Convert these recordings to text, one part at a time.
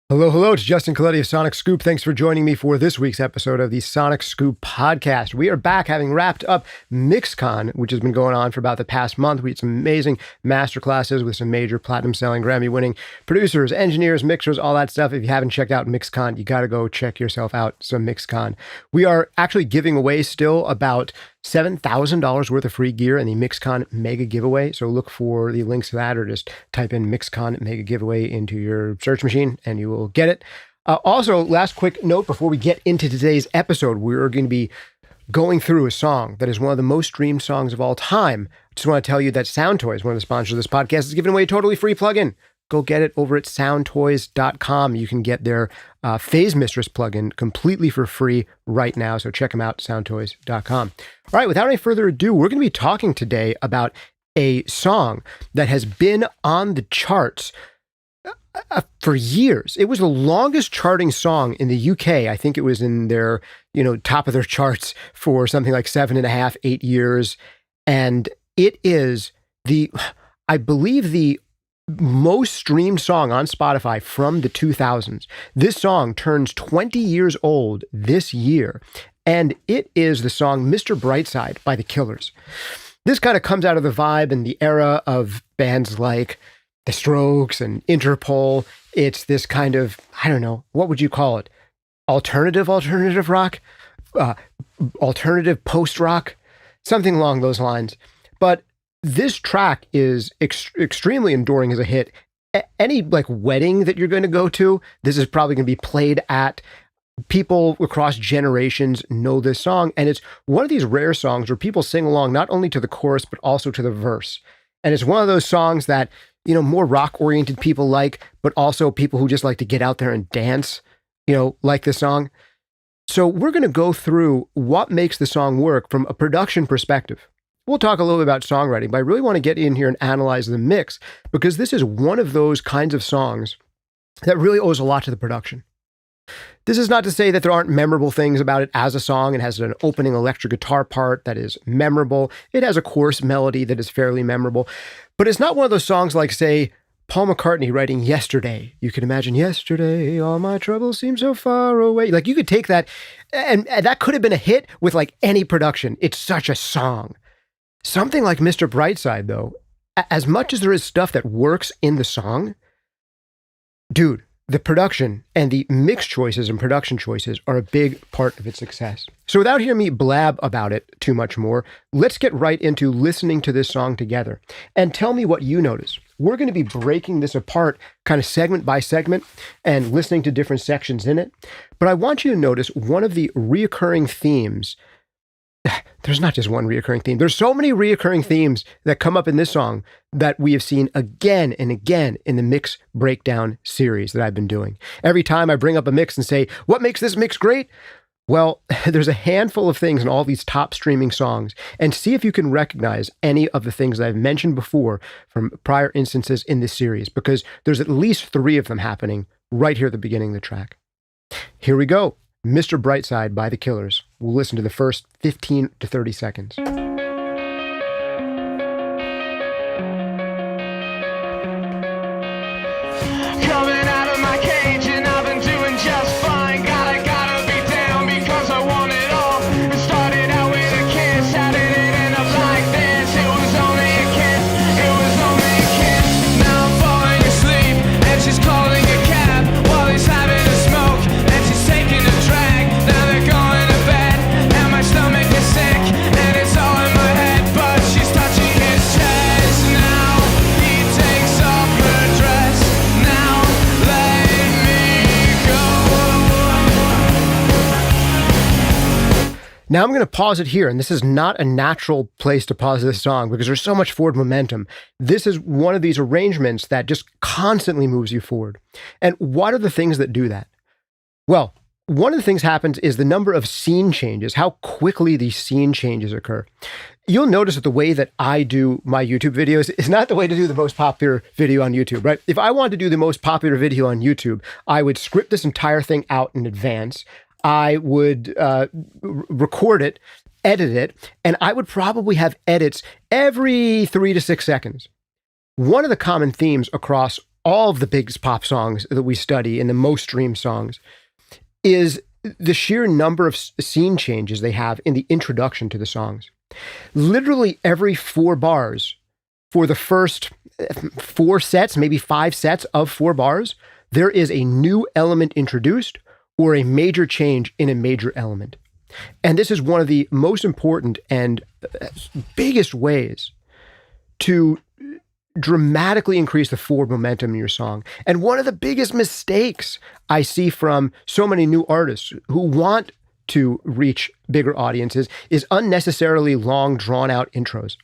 Hello, hello. It's Justin Colletti of SonicScoop. Thanks for joining me for this week's episode of the SonicScoop podcast. We are back having wrapped up MixCon, which has been going on for about the past month. We had some amazing masterclasses with some major platinum-selling, Grammy-winning producers, engineers, mixers, all that stuff. If you haven't checked out MixCon, you got to go check yourself out some MixCon. We are actually giving away still about $7,000 worth of free gear in the MixCon Mega Giveaway. So look for the links to that or just type in MixCon Mega Giveaway into your search machine and you will get it. Also, last quick note before we get into today's episode, we're going to be going through a song that is one of the most streamed songs of all time. I just want to tell you that SoundToys, one of the sponsors of this podcast, is giving away a totally free plugin. Go get it over at soundtoys.com. You can get their Phase Mistress plugin completely for free right now. So check them out, soundtoys.com. All right, without any further ado, we're going to be talking today about a song that has been on the charts for years. It was the longest charting song in the UK. I think it was in their, top of their charts for something like 7.5, 8 years. And it is I believe the most streamed song on Spotify from the 2000s. This song turns 20 years old this year, and it is the song Mr. Brightside by The Killers. This kind of comes out of the vibe and the era of bands like The Strokes and Interpol. It's this kind of, I don't know, what would you call it? Alternative rock? Alternative post-rock? Something along those lines. But this track is extremely enduring as a hit. Any wedding that you're going to go to, this is probably going to be played at. People across generations know this song, and it's one of these rare songs where people sing along not only to the chorus but also to the verse. And it's one of those songs that more rock-oriented people like, but also people who just like to get out there and dance, like this song. So we're going to go through what makes the song work from a production perspective. We'll talk a little bit about songwriting, but I really want to get in here and analyze the mix because this is one of those kinds of songs that really owes a lot to the production. This is not to say that there aren't memorable things about it as a song. It has an opening electric guitar part that is memorable. It has a chorus melody that is fairly memorable, but it's not one of those songs like, say, Paul McCartney writing Yesterday. You can imagine yesterday, all my troubles seem so far away. You could take that and that could have been a hit with any production. It's such a song. Something like Mr. Brightside, though, as much as there is stuff that works in the song, dude, the production and the mix choices and production choices are a big part of its success. So without hearing me blab about it too much more, let's get right into listening to this song together and tell me what you notice. We're going to be breaking this apart kind of segment by segment and listening to different sections in it. But I want you to notice one of the reoccurring themes. There's not just one reoccurring theme. There's so many reoccurring themes that come up in this song that we have seen again and again in the mix breakdown series that I've been doing. Every time I bring up a mix and say, what makes this mix great? Well, there's a handful of things in all these top streaming songs, and see if you can recognize any of the things that I've mentioned before from prior instances in this series, because there's at least 3 of them happening right here at the beginning of the track. Here we go. Mr. Brightside by The Killers. We'll listen to the first 15 to 30 seconds. Coming out of my cage and I've been doing just fine. Gotta be down because I want it all. It started out with a kiss. How did it end up like this? It was only a kiss. It was only a kiss. Now I'm falling asleep and she's calling a cab while he's having a smoke and she's taking a drag. Now they're going to bed and my stomach is sick and it's all in my head, but she's touching his chest. Now he takes off her dress. Now let me go. Now I'm going to pause it here, and this is not a natural place to pause this song because there's so much forward momentum. This is one of these arrangements that just constantly moves you forward. And what are the things that do that? Well, one of the things happens is the number of scene changes, how quickly these scene changes occur. You'll notice that the way that I do my YouTube videos is not the way to do the most popular video on YouTube, right? If I wanted to do the most popular video on YouTube, I would script this entire thing out in advance. I would record it, edit it, and I would probably have edits every 3 to 6 seconds. One of the common themes across all of the biggest pop songs that we study and the most streamed songs is the sheer number of scene changes they have in the introduction to the songs. Literally every 4 bars for the first 4 sets, maybe 5 sets of 4 bars, there is a new element introduced or a major change in a major element. And this is one of the most important and biggest ways to dramatically increase the forward momentum in your song. And one of the biggest mistakes I see from so many new artists who want to reach bigger audiences is unnecessarily long, drawn-out intros.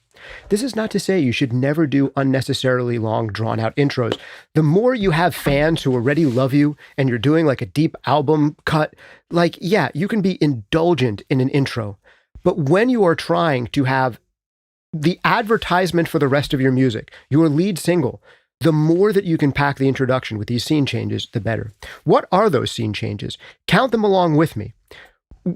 This is not to say you should never do unnecessarily long, drawn-out intros. The more you have fans who already love you and you're doing like a deep album cut, like, yeah, you can be indulgent in an intro. But when you are trying to have the advertisement for the rest of your music, your lead single, the more that you can pack the introduction with these scene changes, the better. What are those scene changes? Count them along with me,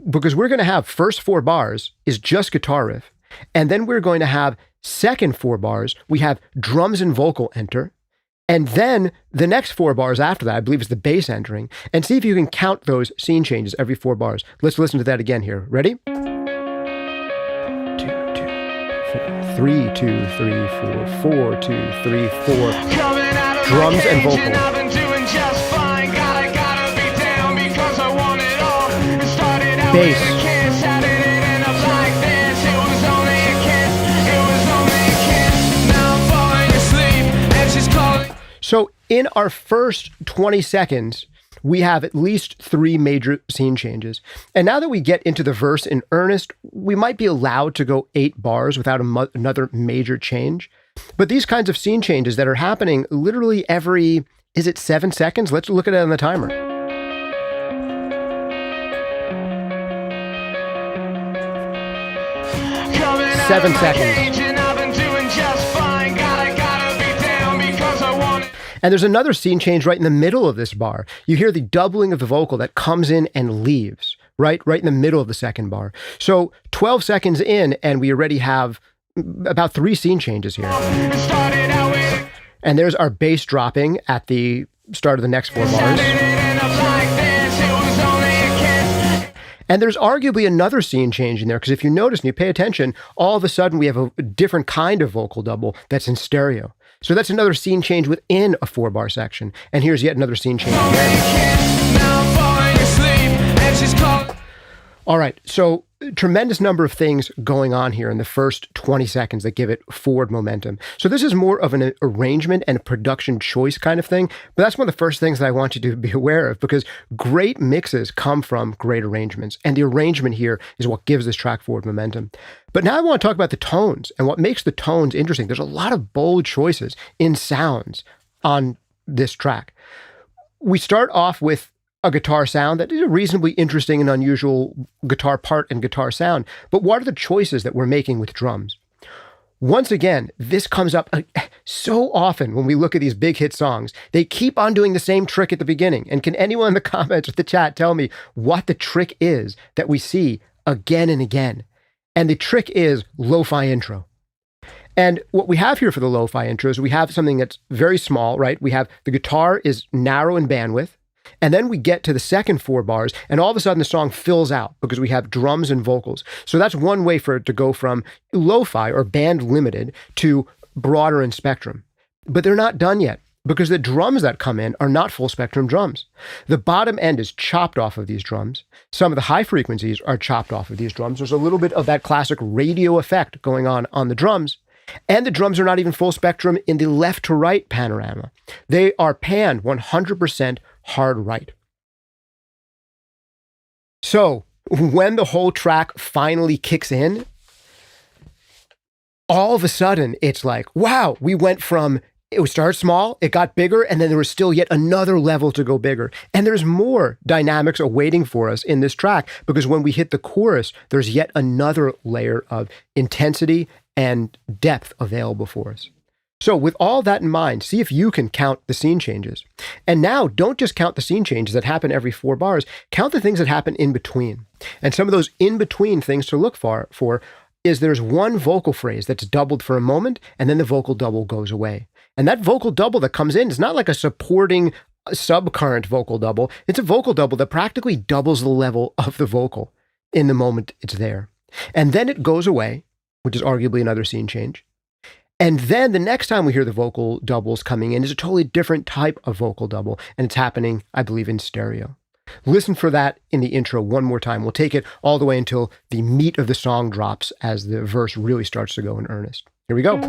because we're going to have first 4 bars is just guitar riff. And then we're going to have second 4 bars. We have drums and vocal enter. And then the next 4 bars after that, I believe, is the bass entering. And see if you can count those scene changes every 4 bars. Let's listen to that again here. Ready? 3, 2, 3, 4, 4, 2, 3, 4. Drums and vocal. Bass. So in our first 20 seconds, we have at least 3 major scene changes. And now that we get into the verse in earnest, we might be allowed to go 8 bars without another major change. But these kinds of scene changes that are happening literally every, is it 7 seconds? Let's look at it on the timer. Seven seconds. And there's another scene change right in the middle of this bar. You hear the doubling of the vocal that comes in and leaves, right in the middle of the second bar. So 12 seconds in, and we already have about 3 scene changes here. And there's our bass dropping at the start of the next 4 bars. And there's arguably another scene change in there, because if you notice and you pay attention, all of a sudden we have a different kind of vocal double that's in stereo. So that's another scene change within a 4-bar section. And here's yet another scene change again. All right, so tremendous number of things going on here in the first 20 seconds that give it forward momentum. So this is more of an arrangement and a production choice kind of thing, but that's one of the first things that I want you to be aware of, because great mixes come from great arrangements, and the arrangement here is what gives this track forward momentum. But now I want to talk about the tones and what makes the tones interesting. There's a lot of bold choices in sounds on this track. We start off with a guitar sound that is a reasonably interesting and unusual guitar part and guitar sound. But what are the choices that we're making with drums? Once again, this comes up so often when we look at these big hit songs. They keep on doing the same trick at the beginning. And can anyone in the comments or the chat tell me what the trick is that we see again and again? And the trick is lo-fi intro. And what we have here for the lo-fi intro is we have something that's very small, right? We have the guitar is narrow in bandwidth. And then we get to the second 4 bars, and all of a sudden the song fills out because we have drums and vocals. So that's one way for it to go from lo-fi or band limited to broader in spectrum. But they're not done yet, because the drums that come in are not full spectrum drums. The bottom end is chopped off of these drums. Some of the high frequencies are chopped off of these drums. There's a little bit of that classic radio effect going on the drums. And the drums are not even full spectrum in the left to right panorama. They are panned 100% hard right. So when the whole track finally kicks in, all of a sudden it's like, wow, we went from, it started small, it got bigger, and then there was still yet another level to go bigger. And there's more dynamics awaiting for us in this track, because when we hit the chorus, there's yet another layer of intensity and depth available for us. So with all that in mind, see if you can count the scene changes. And now don't just count the scene changes that happen every 4 bars, count the things that happen in between. And some of those in between things to look for is there's one vocal phrase that's doubled for a moment, and then the vocal double goes away. And that vocal double that comes in is not like a supporting subcurrent vocal double. It's a vocal double that practically doubles the level of the vocal in the moment it's there. And then it goes away, which is arguably another scene change. And then the next time we hear the vocal doubles coming in is a totally different type of vocal double. And it's happening, I believe, in stereo. Listen for that in the intro one more time. We'll take it all the way until the meat of the song drops as the verse really starts to go in earnest. Here we go.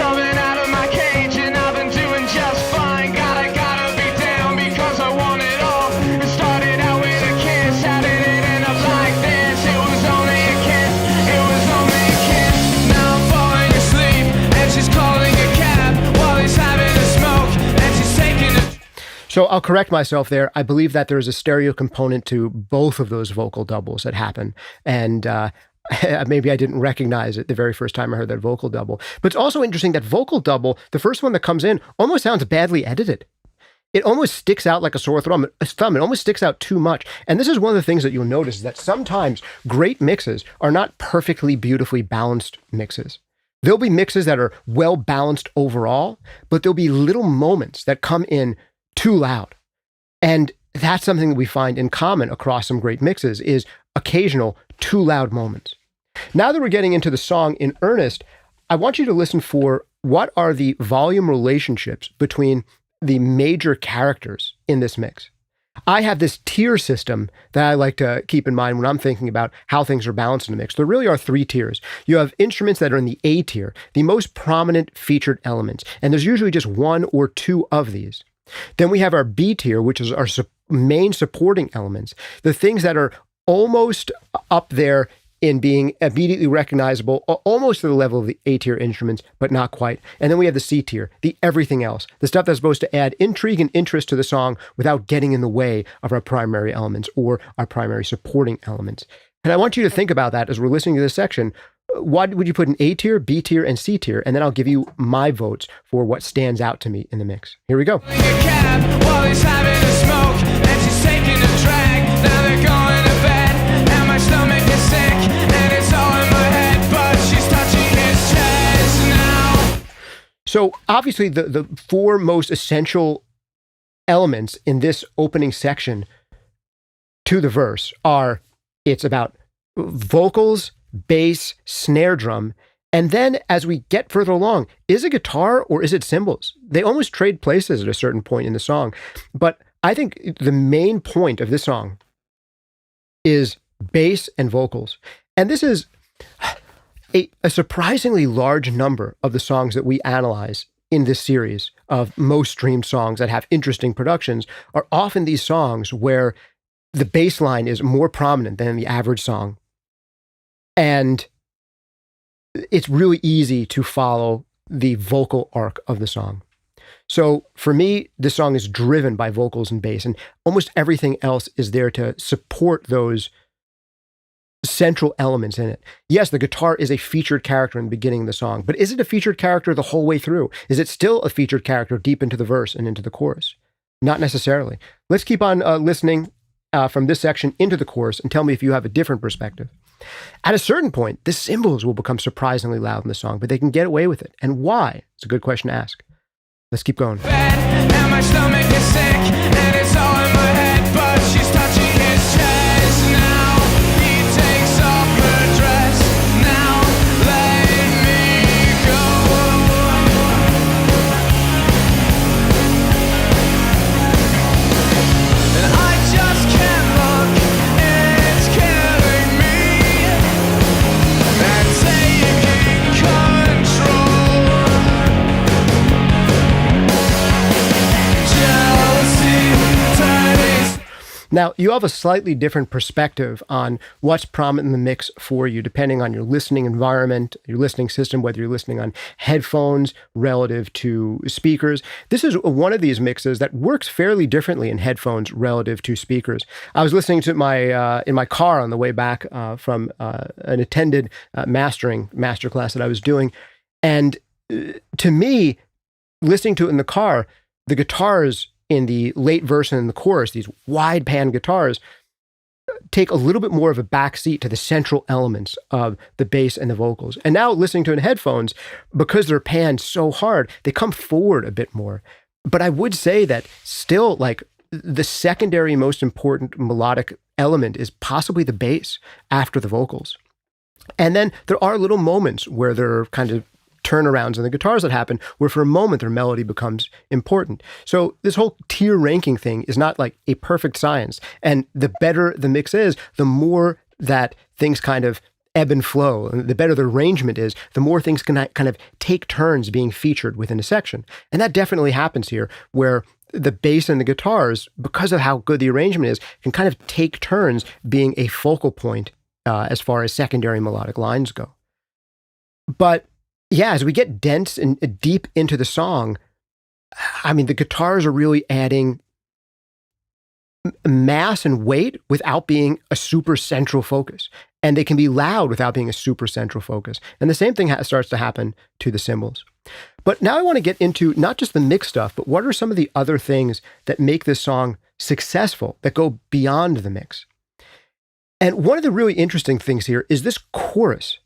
Coming out of my cage and I've been doing just fine. Gotta be down because I want it all. It started out with a kiss. How did it end up like this? It was only a kiss. It was only a kiss. Now I'm falling asleep and she's calling a cab while he's having a smoke and she's taking a... So I'll correct myself there. I believe that there's a stereo component to both of those vocal doubles that happen. And maybe I didn't recognize it the very first time I heard that vocal double. But it's also interesting that vocal double, the first one that comes in, almost sounds badly edited. It almost sticks out like a sore thumb. It almost sticks out too much. And this is one of the things that you'll notice is that sometimes great mixes are not perfectly, beautifully balanced mixes. There'll be mixes that are well balanced overall, but there'll be little moments that come in too loud. And that's something that we find in common across some great mixes is occasional too loud moments. Now that we're getting into the song in earnest, I want you to listen for what are the volume relationships between the major characters in this mix. I have this tier system that I like to keep in mind when I'm thinking about how things are balanced in a mix. There really are three tiers. You have instruments that are in the A tier, the most prominent featured elements, and there's usually just one or two of these. Then we have our B tier, which is our main supporting elements, the things that are almost up there in being immediately recognizable, almost to the level of the A tier instruments, but not quite. And then we have the C tier, the everything else, the stuff that's supposed to add intrigue and interest to the song without getting in the way of our primary elements or our primary supporting elements. And I want you to think about that as we're listening to this section. What would you put in A tier, B tier, and C tier? And then I'll give you my votes for what stands out to me in the mix. Here we go. A cab while he's having a smoke and she's taking a drag. Now they're going to bed and my stomach is sick and it's all in my head, but she's touching his chest now. So obviously the four most essential elements in this opening section to the verse are, it's about vocals, bass, snare drum, and then as we get further along, is it guitar or is it cymbals? They almost trade places at a certain point in the song. But I think the main point of this song is bass and vocals. And this is a surprisingly large number of the songs that we analyze in this series of most streamed songs that have interesting productions are often these songs where the bass line is more prominent than the average song. And it's really easy to follow the vocal arc of the song. So for me, this song is driven by vocals and bass, and almost everything else is there to support those central elements in it. Yes, the guitar is a featured character in the beginning of the song, but is it a featured character the whole way through? Is it still a featured character deep into the verse and into the chorus? Not necessarily. Let's keep on listening from this section into the chorus and tell me if you have a different perspective. At a certain point, the cymbals will become surprisingly loud in the song, but they can get away with it. And why? It's a good question to ask. Let's keep going. And my stomach is sick and it's all in my head, but she's touching his chest now. He takes off her dress now. Let me go. And I just can't look. It's killing me. And taking control. Now, you have a slightly different perspective on what's prominent in the mix for you, depending on your listening environment, your listening system, whether you're listening on headphones relative to speakers. This is one of these mixes that works fairly differently in headphones relative to speakers. I was listening to my in my car on the way back from an attended mastering masterclass that I was doing. And to me, listening to it in the car, the guitars in the late verse and in the chorus, these wide pan guitars, take a little bit more of a backseat to the central elements of the bass and the vocals. And now listening to it in headphones, because they're panned so hard, they come forward a bit more. But I would say that still, like, the secondary most important melodic element is possibly the bass after the vocals. And then there are little moments where there are kind of turnarounds in the guitars that happen, where for a moment their melody becomes important. So this whole tier ranking thing is not like a perfect science. And the better the mix is, the more that things kind of ebb and flow. And the better the arrangement is, the more things can kind of take turns being featured within a section. And that definitely happens here, where the bass and the guitars, because of how good the arrangement is, can kind of take turns being a focal point as far as secondary melodic lines go. But yeah, as we get dense and deep into the song, I mean, the guitars are really adding mass and weight without being a super central focus. And they can be loud without being a super central focus. And the same thing starts to happen to the cymbals. But now I want to get into not just the mix stuff, but what are some of the other things that make this song successful, that go beyond the mix? And one of the really interesting things here is this chorus.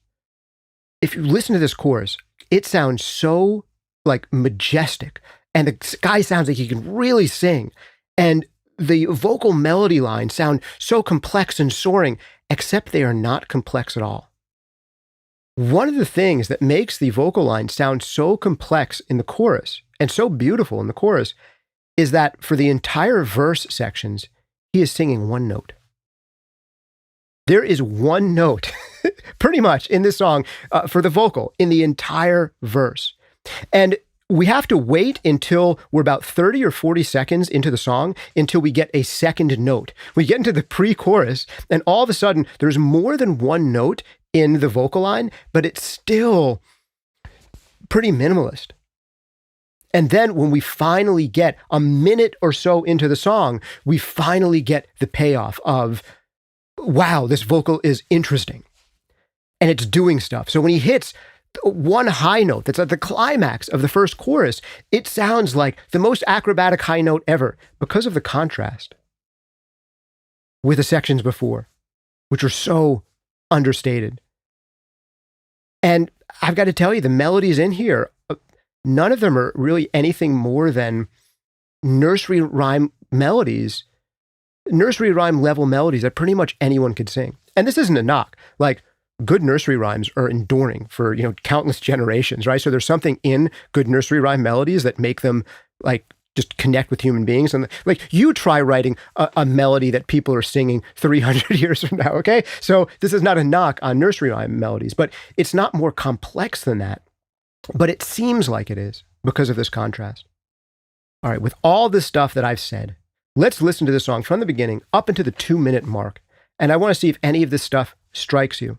If you listen to this chorus, it sounds so like majestic, and the guy sounds like he can really sing. And the vocal melody lines sound so complex and soaring, except they are not complex at all. One of the things that makes the vocal line sound so complex in the chorus and so beautiful in the chorus is that for the entire verse sections, he is singing one note. There is one note pretty much in this song for the vocal in the entire verse. And we have to wait until we're about 30 or 40 seconds into the song until we get a second note. We get into the pre-chorus, and all of a sudden there's more than one note in the vocal line, but it's still pretty minimalist. And then when we finally get a minute or so into the song, we finally get the payoff of, wow, this vocal is interesting and it's doing stuff. So when he hits one high note that's at the climax of the first chorus, it sounds like the most acrobatic high note ever because of the contrast with the sections before, which are so understated. And I've got to tell you, the melodies in here, none of them are really anything more than nursery rhyme melodies, nursery rhyme level melodies that pretty much anyone could sing. And this isn't a knock. Like, good nursery rhymes are enduring for, countless generations, right? So there's something in good nursery rhyme melodies that make them like just connect with human beings. And like, you try writing a melody that people are singing 300 years from now, okay? So this is not a knock on nursery rhyme melodies, but it's not more complex than that. But it seems like it is because of this contrast. All right, with all this stuff that I've said, let's listen to this song from the beginning up into the 2-minute mark. And I want to see if any of this stuff strikes you.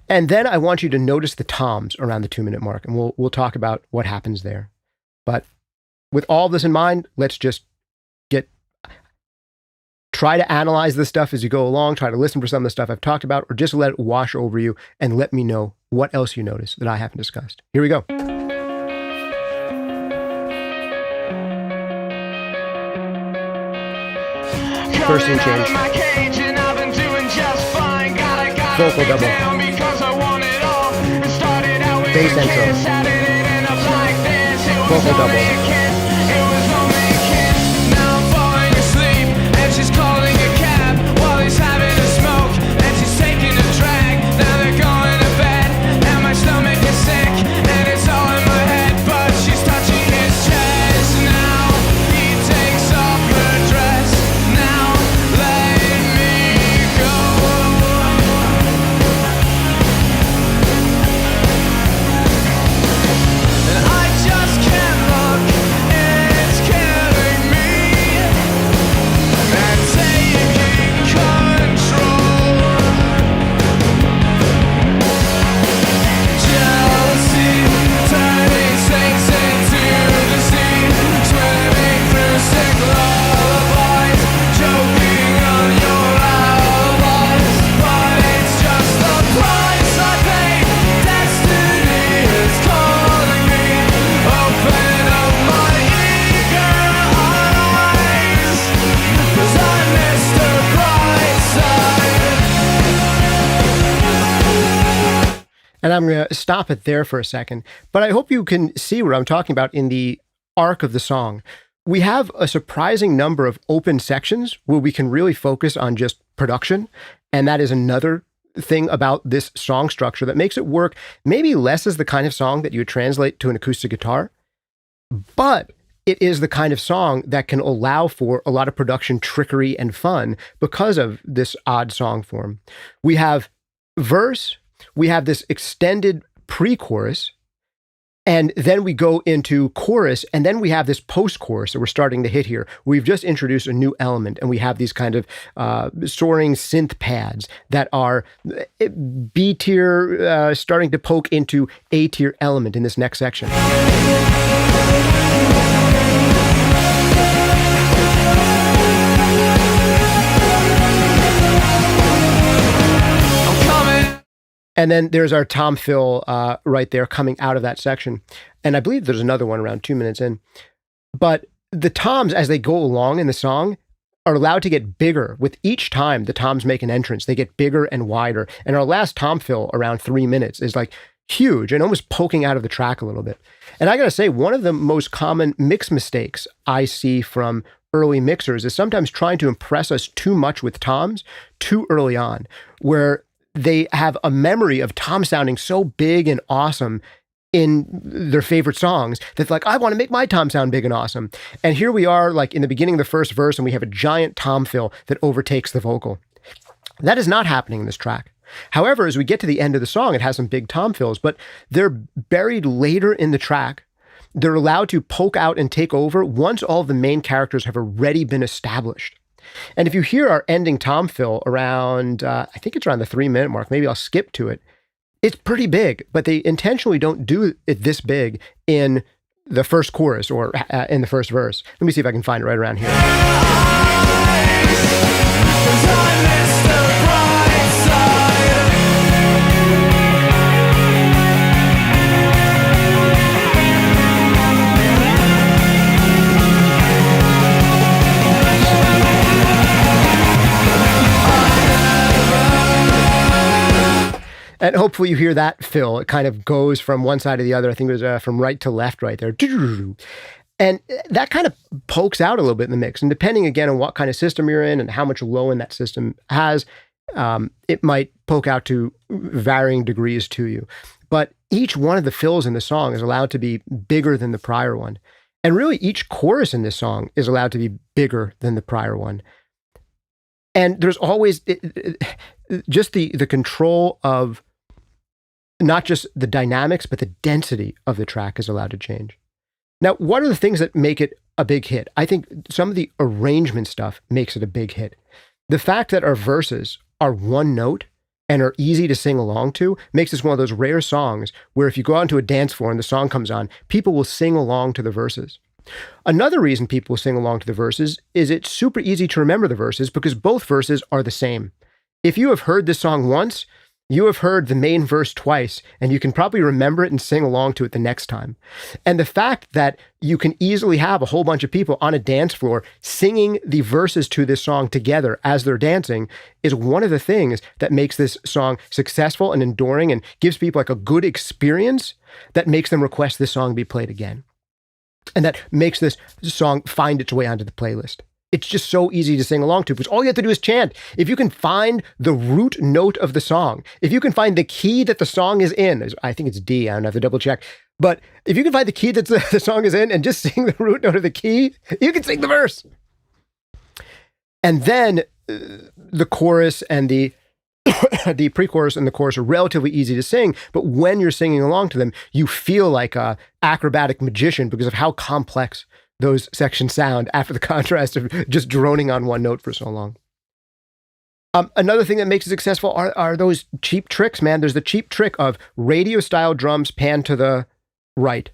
And then I want you to notice the toms around the 2-minute mark, and we'll talk about what happens there. But with all this in mind, let's just try to analyze this stuff as you go along, try to listen for some of the stuff I've talked about, or just let it wash over you and let me know what else you notice that I haven't discussed. Here we go. First scene change. Vocal double. Bass intro. Vocal double. She's calling a cab while he's having a smoke, and she's taking a drag. Now they're going to bed, and my stomach is sick, and it's all in my head. But she's touching his chest now. He takes off her dress now. Let me go. And I just can't look And I'm going to stop it there for a second. But I hope you can see what I'm talking about in the arc of the song. We have a surprising number of open sections where we can really focus on just production. And that is another thing about this song structure that makes it work maybe less as the kind of song that you would translate to an acoustic guitar, but it is the kind of song that can allow for a lot of production trickery and fun because of this odd song form. We have verse, we have this extended pre-chorus, and then we go into chorus, and then we have this post-chorus that we're starting to hit here. We've just introduced a new element, and we have these kind of soaring synth pads that are B tier, starting to poke into A tier element in this next section. And then there's our tom fill right there coming out of that section. And I believe there's another one around 2 minutes in. But the toms, as they go along in the song, are allowed to get bigger. With each time the toms make an entrance, they get bigger and wider. And our last tom fill around 3 minutes is like huge and almost poking out of the track a little bit. And I got to say, one of the most common mix mistakes I see from early mixers is sometimes trying to impress us too much with toms too early on, where they have a memory of tom sounding so big and awesome in their favorite songs that like, I want to make my tom sound big and awesome. And here we are like in the beginning of the first verse and we have a giant tom fill that overtakes the vocal. That is not happening in this track. However, as we get to the end of the song, it has some big tom fills, but they're buried later in the track. They're allowed to poke out and take over once all of the main characters have already been established. And if you hear our ending tom fill around, I think it's around the 3 minute mark, maybe I'll skip to it. It's pretty big, but they intentionally don't do it this big in the first chorus or in the first verse. Let me see if I can find it right around here. And hopefully you hear that fill. It kind of goes from one side to the other. I think it was from right to left right there. And that kind of pokes out a little bit in the mix. And depending, again, on what kind of system you're in and how much low end that system has, it might poke out to varying degrees to you. But each one of the fills in the song is allowed to be bigger than the prior one. And really, each chorus in this song is allowed to be bigger than the prior one. And there's always just the control of not just the dynamics, but the density of the track is allowed to change. Now, what are the things that make it a big hit? I think some of the arrangement stuff makes it a big hit. The fact that our verses are one note and are easy to sing along to makes this one of those rare songs where if you go out into a dance floor and the song comes on, people will sing along to the verses. Another reason people will sing along to the verses is it's super easy to remember the verses because both verses are the same. If you have heard this song once, you have heard the main verse twice, and you can probably remember it and sing along to it the next time. And the fact that you can easily have a whole bunch of people on a dance floor singing the verses to this song together as they're dancing is one of the things that makes this song successful and enduring and gives people like a good experience that makes them request this song be played again. And that makes this song find its way onto the playlist. It's just so easy to sing along to because all you have to do is chant. If you can find the root note of the song, if you can find the key that the song is in, I think it's D, I don't have to double check, but if you can find the key that the song is in and just sing the root note of the key, you can sing the verse. And then the chorus and the pre-chorus and the chorus are relatively easy to sing, but when you're singing along to them, you feel like a acrobatic magician because of how complex those sections sound after the contrast of just droning on one note for so long. Another thing that makes it successful are those cheap tricks, man. There's the cheap trick of radio-style drums pan to the right.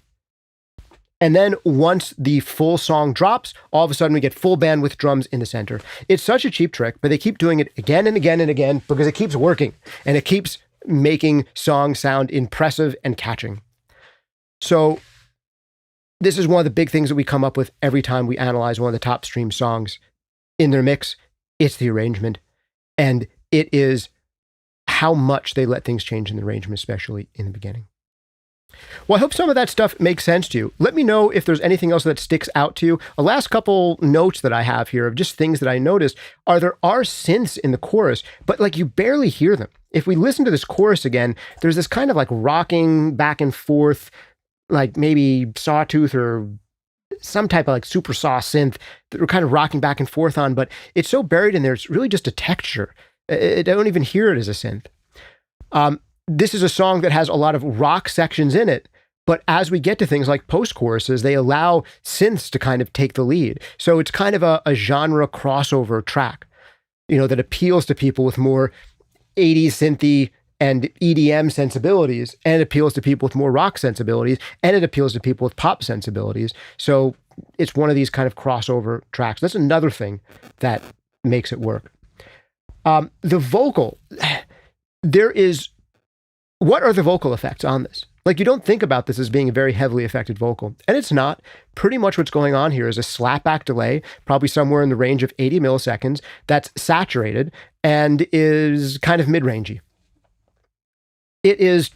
And then once the full song drops, all of a sudden we get full bandwidth drums in the center. It's such a cheap trick, but they keep doing it again and again and again because it keeps working and it keeps making songs sound impressive and catching. So this is one of the big things that we come up with every time we analyze one of the top stream songs in their mix. It's the arrangement. And it is how much they let things change in the arrangement, especially in the beginning. Well, I hope some of that stuff makes sense to you. Let me know if there's anything else that sticks out to you. A last couple notes that I have here of just things that I noticed are there are synths in the chorus, but like you barely hear them. If we listen to this chorus again, there's this kind of like rocking back and forth, like maybe Sawtooth or some type of like super saw synth that we're kind of rocking back and forth on, but it's so buried in there, it's really just a texture. I don't even hear it as a synth. This is a song that has a lot of rock sections in it, but as we get to things like post-choruses, they allow synths to kind of take the lead. So it's kind of a genre crossover track, that appeals to people with more 80s synthy and EDM sensibilities, and it appeals to people with more rock sensibilities, and it appeals to people with pop sensibilities. So it's one of these kind of crossover tracks. That's another thing that makes it work. The vocal, what are the vocal effects on this? Like, you don't think about this as being a very heavily affected vocal, and it's not. Pretty much what's going on here is a slapback delay, probably somewhere in the range of 80 milliseconds, that's saturated and is kind of mid-rangey. It is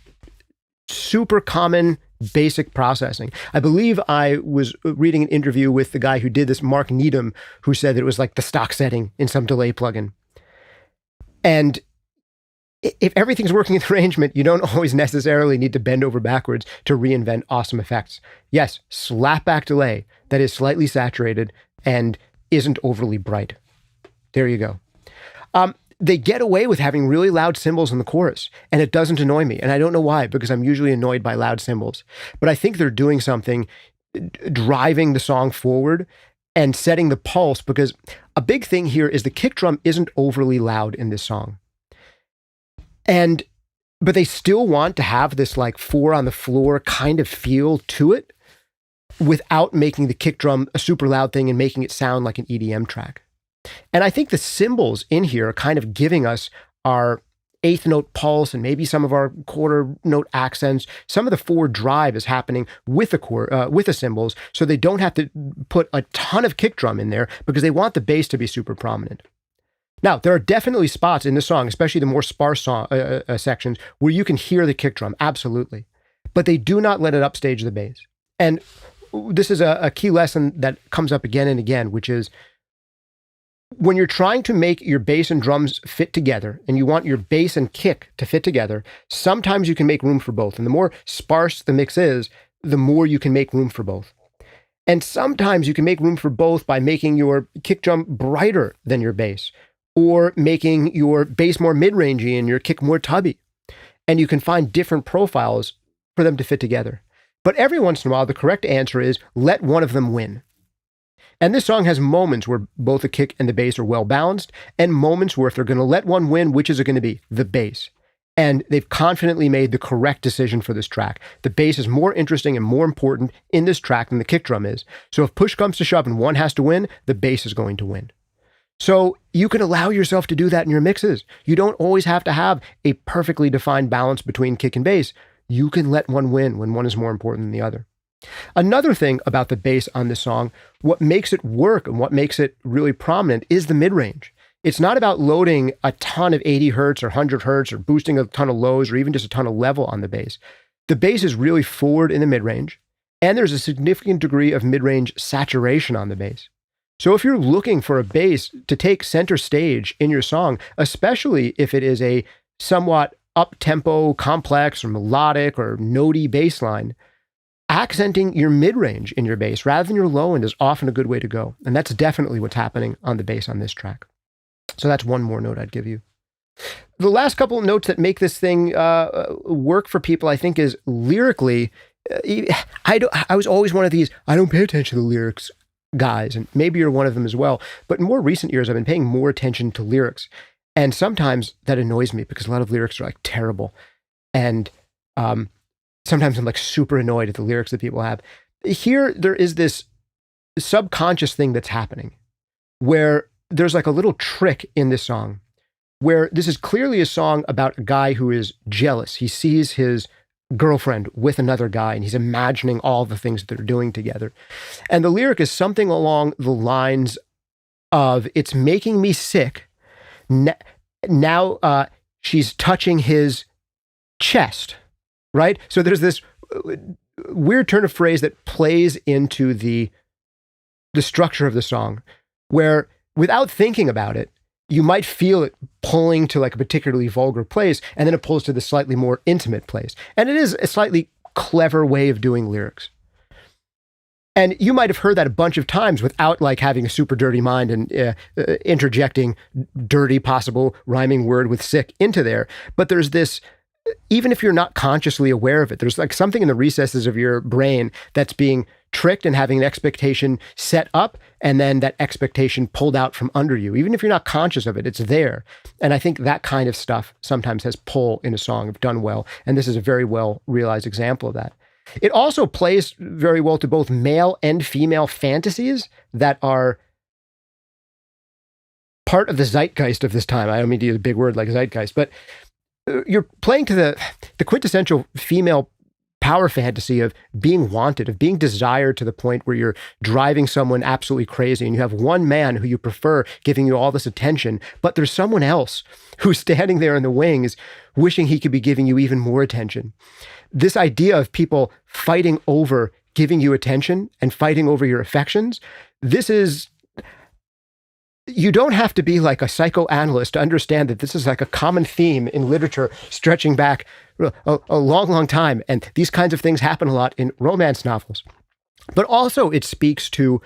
super common basic processing. I believe I was reading an interview with the guy who did this, Mark Needham, who said that it was like the stock setting in some delay plugin. And if everything's working in the arrangement, you don't always necessarily need to bend over backwards to reinvent awesome effects. Yes, slapback delay that is slightly saturated and isn't overly bright. There you go. They get away with having really loud cymbals in the chorus, and it doesn't annoy me. And I don't know why, because I'm usually annoyed by loud cymbals. But I think they're doing something, driving the song forward and setting the pulse, because a big thing here is the kick drum isn't overly loud in this song. But they still want to have this like 4 on the floor kind of feel to it without making the kick drum a super loud thing and making it sound like an EDM track. And I think the cymbals in here are kind of giving us our 8th note pulse and maybe some of our quarter note accents. Some of the 4 drive is happening with the cymbals, so they don't have to put a ton of kick drum in there because they want the bass to be super prominent. Now, there are definitely spots in the song, especially the more sparse sections, where you can hear the kick drum, absolutely. But they do not let it upstage the bass. And this is a key lesson that comes up again and again, which is when you're trying to make your bass and drums fit together, and you want your bass and kick to fit together, sometimes you can make room for both. And the more sparse the mix is, the more you can make room for both. And sometimes you can make room for both by making your kick drum brighter than your bass, or making your bass more mid-rangey and your kick more tubby. And you can find different profiles for them to fit together. But every once in a while, the correct answer is let one of them win. And this song has moments where both the kick and the bass are well balanced, and moments where if they're going to let one win, which is it going to be? The bass. And they've confidently made the correct decision for this track. The bass is more interesting and more important in this track than the kick drum is. So if push comes to shove and one has to win, the bass is going to win. So you can allow yourself to do that in your mixes. You don't always have to have a perfectly defined balance between kick and bass. You can let one win when one is more important than the other. Another thing about the bass on this song, what makes it work and what makes it really prominent is the mid-range. It's not about loading a ton of 80 hertz or 100 hertz or boosting a ton of lows or even just a ton of level on the bass. The bass is really forward in the mid-range, and there's a significant degree of mid-range saturation on the bass. So if you're looking for a bass to take center stage in your song, especially if it is a somewhat up-tempo, complex, or melodic, or notey bass line, accenting your mid-range in your bass rather than your low end is often a good way to go. And that's definitely what's happening on the bass on this track. So that's one more note I'd give you. The last couple of notes that make this thing work for people, I think, is lyrically, I was always one of these, I don't pay attention to the lyrics guys, and maybe you're one of them as well. But in more recent years, I've been paying more attention to lyrics. And sometimes that annoys me because a lot of lyrics are like terrible. And sometimes I'm like super annoyed at the lyrics that people have. Here, there is this subconscious thing that's happening where there's like a little trick in this song where this is clearly a song about a guy who is jealous. He sees his girlfriend with another guy and he's imagining all the things that they're doing together. And the lyric is something along the lines of, it's making me sick. Now she's touching his chest, right? So there's this weird turn of phrase that plays into the structure of the song, where without thinking about it, you might feel it pulling to like a particularly vulgar place, and then it pulls to the slightly more intimate place. And it is a slightly clever way of doing lyrics. And you might have heard that a bunch of times without like having a super dirty mind and interjecting dirty possible rhyming word with sick into there. But there's this, even if you're not consciously aware of it, there's like something in the recesses of your brain that's being tricked and having an expectation set up and then that expectation pulled out from under you. Even if you're not conscious of it, it's there. And I think that kind of stuff sometimes has pull in a song if done well. And this is a very well realized example of that. It also plays very well to both male and female fantasies that are part of the zeitgeist of this time. I don't mean to use a big word like zeitgeist, but you're playing to the quintessential female power fantasy of being wanted, of being desired to the point where you're driving someone absolutely crazy and you have one man who you prefer giving you all this attention, but there's someone else who's standing there in the wings wishing he could be giving you even more attention. This idea of people fighting over giving you attention and fighting over your affections, this is, you don't have to be like a psychoanalyst to understand that this is like a common theme in literature stretching back a long, long time. And these kinds of things happen a lot in romance novels. But also it speaks to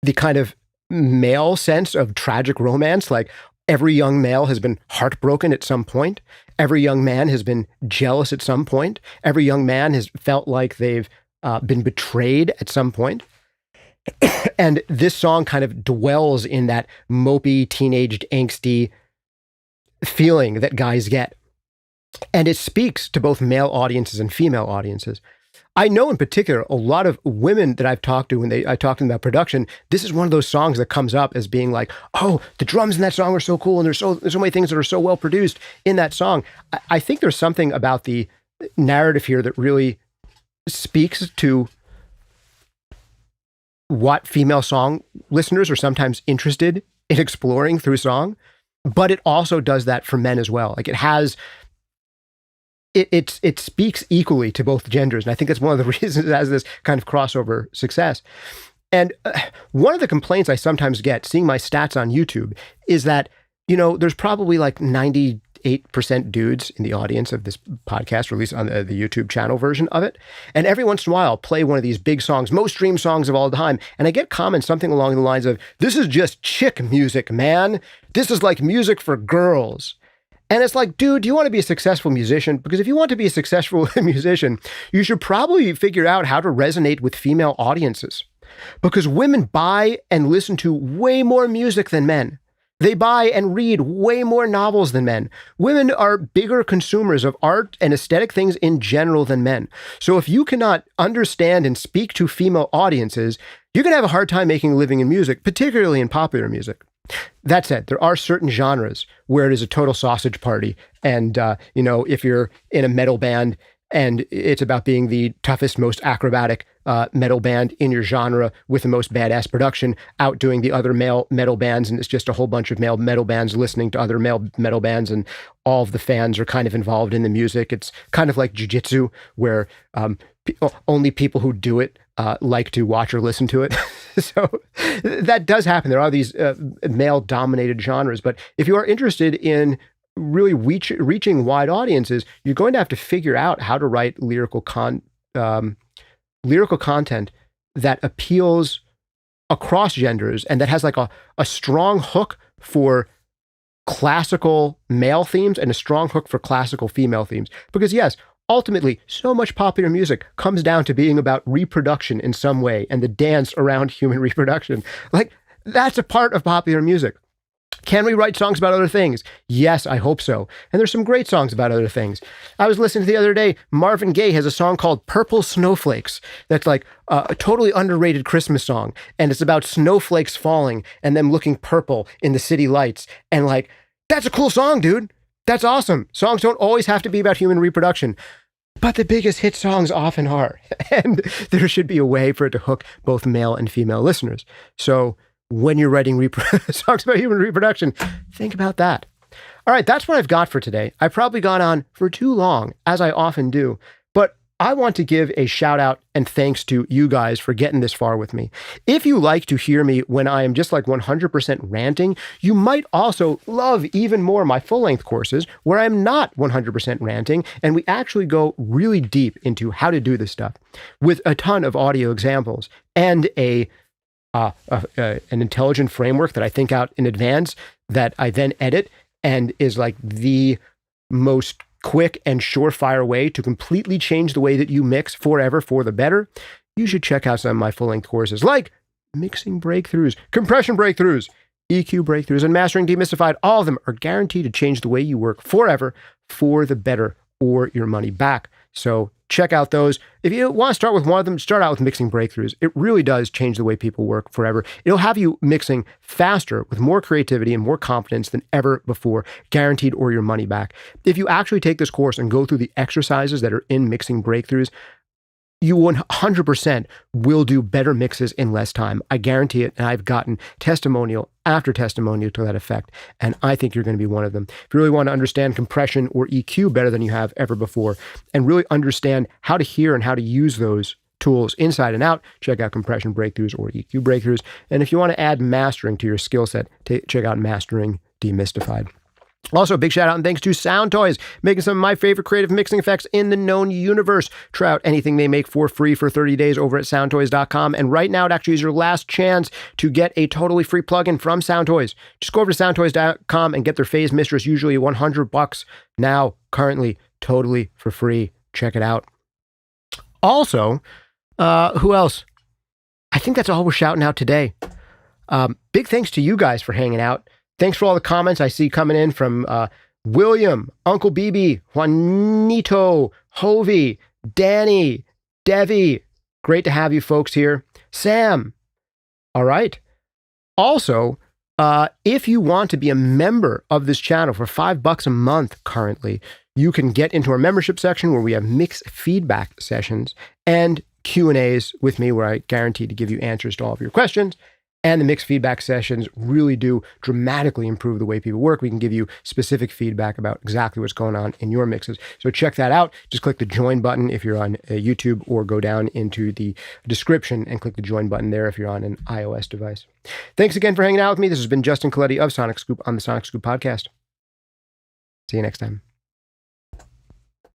the kind of male sense of tragic romance, like every young male has been heartbroken at some point. Every young man has been jealous at some point. Every young man has felt like they've been betrayed at some point. And this song kind of dwells in that mopey, teenaged, angsty feeling that guys get. And it speaks to both male audiences and female audiences. I know in particular, a lot of women that I've talked to when I talk to them about production, this is one of those songs that comes up as being like, oh, the drums in that song are so cool. And there's so many things that are so well produced in that song. I think there's something about the narrative here that really speaks to what female song listeners are sometimes interested in exploring through song, but it also does that for men as well. Like it has, it speaks equally to both genders. And I think that's one of the reasons it has this kind of crossover success. And one of the complaints I sometimes get seeing my stats on YouTube is that, you know, there's probably like 98% dudes in the audience of this podcast, or at least on the YouTube channel version of it. And every once in a while, I'll play one of these big songs, most streamed songs of all time. And I get comments something along the lines of, this is just chick music, man. This is like music for girls. And it's like, dude, do you want to be a successful musician? Because if you want to be a successful musician, you should probably figure out how to resonate with female audiences. Because women buy and listen to way more music than men. They buy and read way more novels than men. Women are bigger consumers of art and aesthetic things in general than men. So if you cannot understand and speak to female audiences, you're going to have a hard time making a living in music, particularly in popular music. That said, there are certain genres where it is a total sausage party. And, you know, if you're in a metal band and it's about being the toughest, most acrobatic metal band in your genre with the most badass production, outdoing the other male metal bands, and it's just a whole bunch of male metal bands listening to other male metal bands, and all of the fans are kind of involved in the music. It's kind of like jiu-jitsu, where only people who do it like to watch or listen to it. So that does happen. There are these male-dominated genres, but if you are interested in really reaching wide audiences, you're going to have to figure out how to write lyrical content that appeals across genders and that has like a strong hook for classical male themes and a strong hook for classical female themes. Because yes, ultimately, so much popular music comes down to being about reproduction in some way and the dance around human reproduction. Like, that's a part of popular music. Can we write songs about other things? Yes, I hope so. And there's some great songs about other things. I was listening to the other day, Marvin Gaye has a song called Purple Snowflakes. That's like a totally underrated Christmas song. And it's about snowflakes falling and them looking purple in the city lights. And like, that's a cool song, dude. That's awesome. Songs don't always have to be about human reproduction, but the biggest hit songs often are. And there should be a way for it to hook both male and female listeners. So when you're writing songs about human reproduction, think about that. All right, that's what I've got for today. I've probably gone on for too long, as I often do, but I want to give a shout out and thanks to you guys for getting this far with me. If you like to hear me when I am just like 100% ranting, you might also love even more my full-length courses where I'm not 100% ranting and we actually go really deep into how to do this stuff with a ton of audio examples and an intelligent framework that I think out in advance that I then edit and is like the most quick and surefire way to completely change the way that you mix forever for the better. You should check out some of my full-length courses like Mixing Breakthroughs, Compression Breakthroughs, EQ Breakthroughs, and Mastering Demystified. All of them are guaranteed to change the way you work forever for the better or your money back. So check out those. If you want to start with one of them, start out with Mixing Breakthroughs. It really does change the way people work forever. It'll have you mixing faster with more creativity and more confidence than ever before, guaranteed or your money back. If you actually take this course and go through the exercises that are in Mixing Breakthroughs, you 100% will do better mixes in less time. I guarantee it. And I've gotten testimonial after testimonial to that effect. And I think you're going to be one of them. If you really want to understand compression or EQ better than you have ever before, and really understand how to hear and how to use those tools inside and out, check out Compression Breakthroughs or EQ Breakthroughs. And if you want to add mastering to your skill set, check out Mastering Demystified. Also, a big shout out and thanks to Sound Toys, making some of my favorite creative mixing effects in the known universe. Try out anything they make for free for 30 days over at soundtoys.com. And right now, it actually is your last chance to get a totally free plugin from Sound Toys. Just go over to soundtoys.com and get their Phase Mistress, usually $100 now, currently, totally for free. Check it out. Also, who else? I think that's all we're shouting out today. Big thanks to you guys for hanging out. Thanks for all the comments I see coming in from William, Uncle BB, Juanito, Hovey, Danny, Devi. Great to have you folks here. Sam. All right. Also, if you want to be a member of this channel for $5 a month currently, you can get into our membership section where we have mixed feedback sessions and Q&As with me where I guarantee to give you answers to all of your questions. And the mixed feedback sessions really do dramatically improve the way people work. We can give you specific feedback about exactly what's going on in your mixes. So check that out. Just click the join button if you're on YouTube, or go down into the description and click the join button there if you're on an iOS device. Thanks again for hanging out with me. This has been Justin Colletti of SonicScoop on the SonicScoop podcast. See you next time.